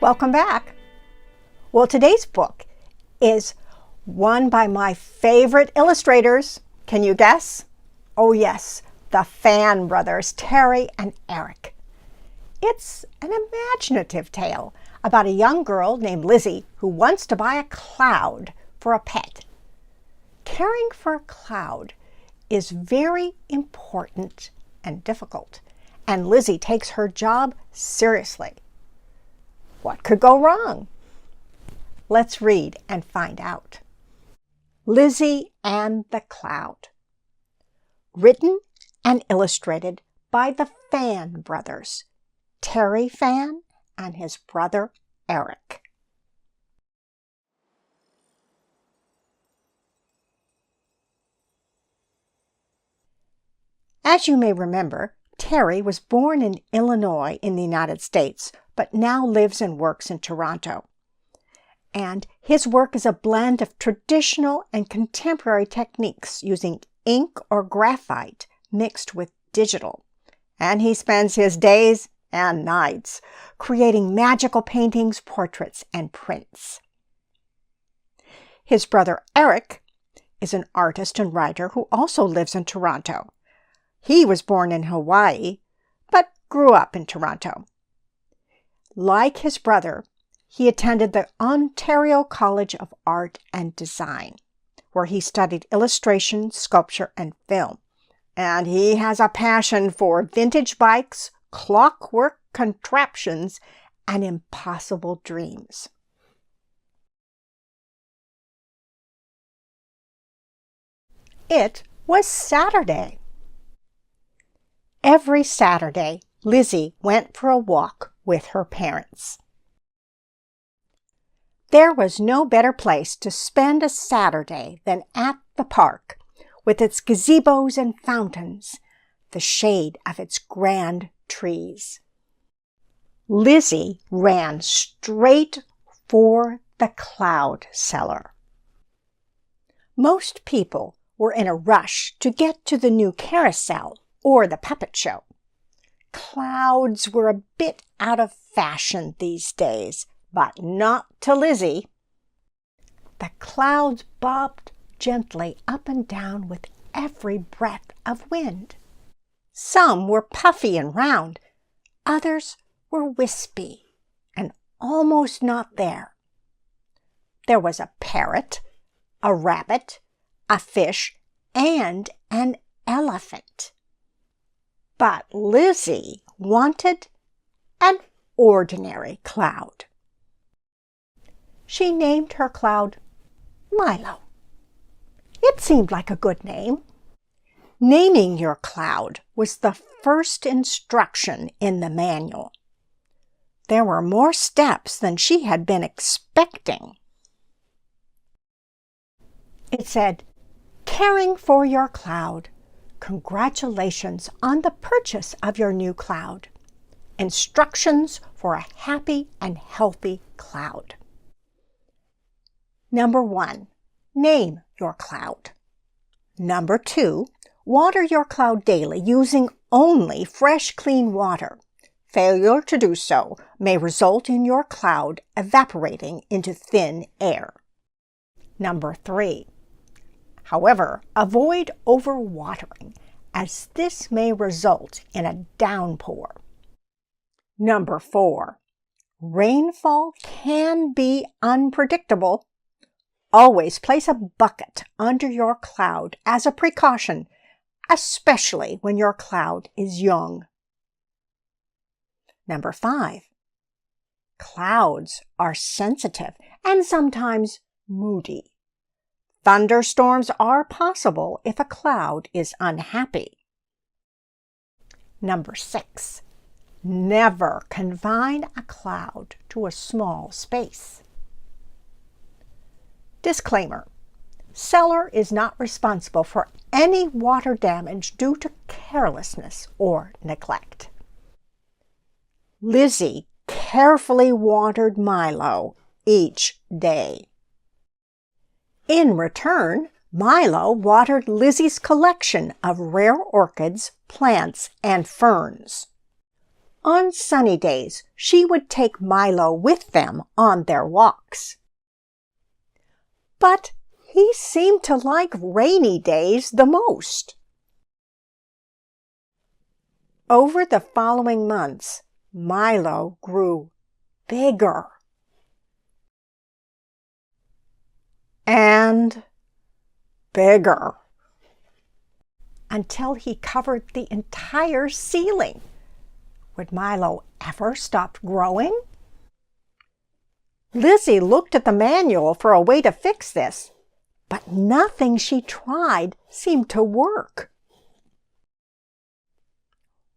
Welcome back. Well, today's book is one by my favorite illustrators. Can you guess? Oh yes, the Fan brothers, Terry and Eric. It's an imaginative tale about a young girl named Lizzie who wants to buy a cloud for a pet. Caring for a cloud is very important and difficult, and Lizzie takes her job seriously. What could go wrong? Let's read and find out. Lizzie and the Cloud. Written and illustrated by the Fan brothers, Terry Fan and his brother Eric. As you may remember, Terry was born in Illinois in the United States, but now lives and works in Toronto. And his work is a blend of traditional and contemporary techniques using ink or graphite mixed with digital. And he spends his days and nights creating magical paintings, portraits, and prints. His brother Eric is an artist and writer who also lives in Toronto. He was born in Hawaii, but grew up in Toronto. Like his brother, he attended the Ontario College of Art and Design, where he studied illustration, sculpture, and film. And he has a passion for vintage bikes, clockwork contraptions, and impossible dreams. It was Saturday. Every Saturday, Lizzie went for a walk with her parents. There was no better place to spend a Saturday than at the park, with its gazebos and fountains, the shade of its grand trees. Lizzie ran straight for the cloud cellar. Most people were in a rush to get to the new carousel or the puppet show. Clouds were a bit out of fashion these days, but not to Lizzie. The clouds bobbed gently up and down with every breath of wind. Some were puffy and round, others were wispy and almost not there. There was a parrot, a rabbit, a fish, and an elephant. But Lizzie wanted an ordinary cloud. She named her cloud Milo. It seemed like a good name. Naming your cloud was the first instruction in the manual. There were more steps than she had been expecting. It said, "Caring for your cloud. Congratulations on the purchase of your new cloud. Instructions for a happy and healthy cloud." Number 1, name your cloud. Number 2, water your cloud daily using only fresh, clean water. Failure to do so may result in your cloud evaporating into thin air. Number 3, however, avoid overwatering, as this may result in a downpour. Number 4, rainfall can be unpredictable. Always place a bucket under your cloud as a precaution, especially when your cloud is young. Number 5, clouds are sensitive and sometimes moody. Thunderstorms are possible if a cloud is unhappy. Number 6, never confine a cloud to a small space. Disclaimer: seller is not responsible for any water damage due to carelessness or neglect. Lizzie carefully watered Milo each day. In return, Milo watered Lizzie's collection of rare orchids, plants, and ferns. On sunny days, she would take Milo with them on their walks. But he seemed to like rainy days the most. Over the following months, Milo grew bigger and bigger until he covered the entire ceiling. Would Milo ever stop growing? Lizzie looked at the manual for a way to fix this, but nothing she tried seemed to work.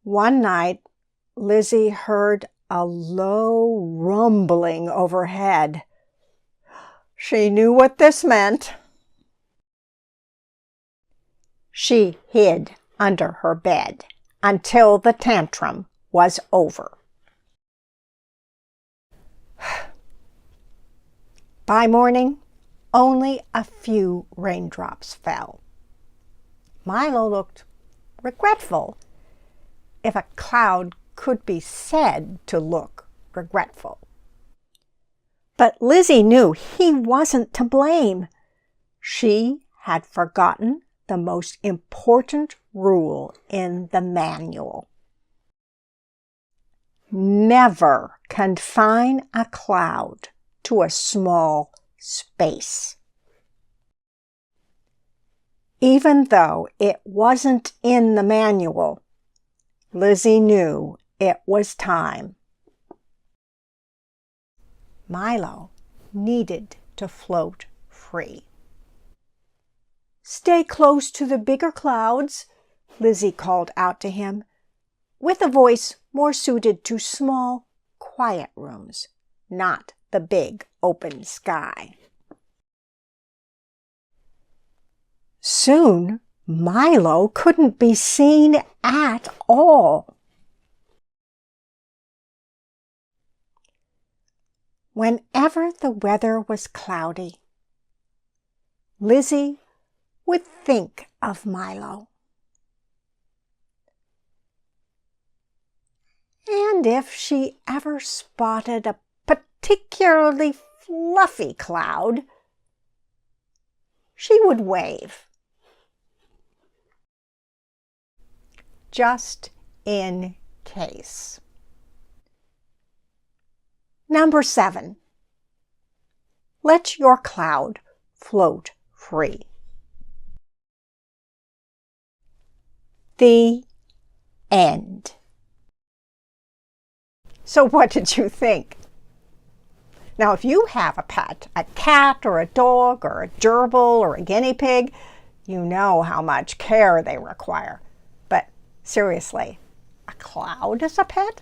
One night, Lizzie heard a low rumbling overhead. She knew what this meant. She hid under her bed until the tantrum was over. By morning, only a few raindrops fell. Milo looked regretful, if a cloud could be said to look regretful. But Lizzie knew he wasn't to blame. She had forgotten the most important rule in the manual. Never confine a cloud to a small space. Even though it wasn't in the manual, Lizzie knew it was time. Milo needed to float free. "Stay close to the bigger clouds," Lizzie called out to him, with a voice more suited to small, quiet rooms, not the big open sky. Soon, Milo couldn't be seen at all. Whenever the weather was cloudy, Lizzie would think of Milo. And if she ever spotted a particularly fluffy cloud, she would wave. Just in case. Number 7. Let your cloud float free. The end. So what did you think? Now, if you have a pet, a cat or a dog or a gerbil or a guinea pig, you know how much care they require. But seriously, a cloud as a pet?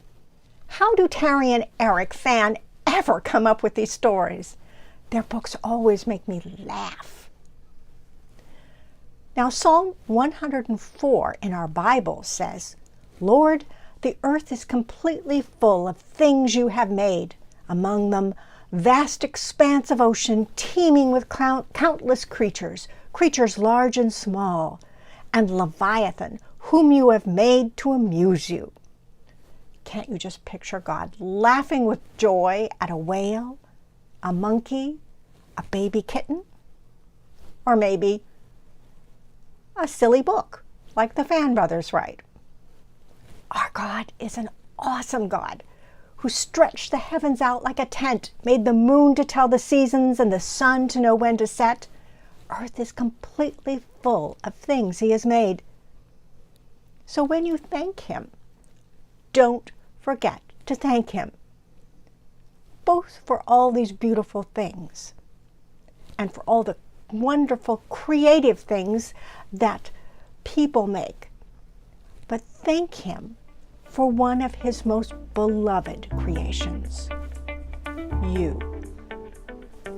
How do Terry and Eric Fan ever come up with these stories? Their books always make me laugh. Now, Psalm 104 in our Bible says, "Lord, the earth is completely full of things you have made, among them vast expanse of ocean teeming with countless creatures, creatures large and small, and Leviathan, whom you have made to amuse you." Can't you just picture God laughing with joy at a whale, a monkey, a baby kitten, or maybe a silly book like the Fan brothers write? Our God is an awesome God who stretched the heavens out like a tent, made the moon to tell the seasons and the sun to know when to set. Earth is completely full of things he has made. So when you thank him, don't forget to thank him, both for all these beautiful things and for all the wonderful creative things that people make. But thank him for one of his most beloved creations, you.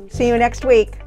See you next week.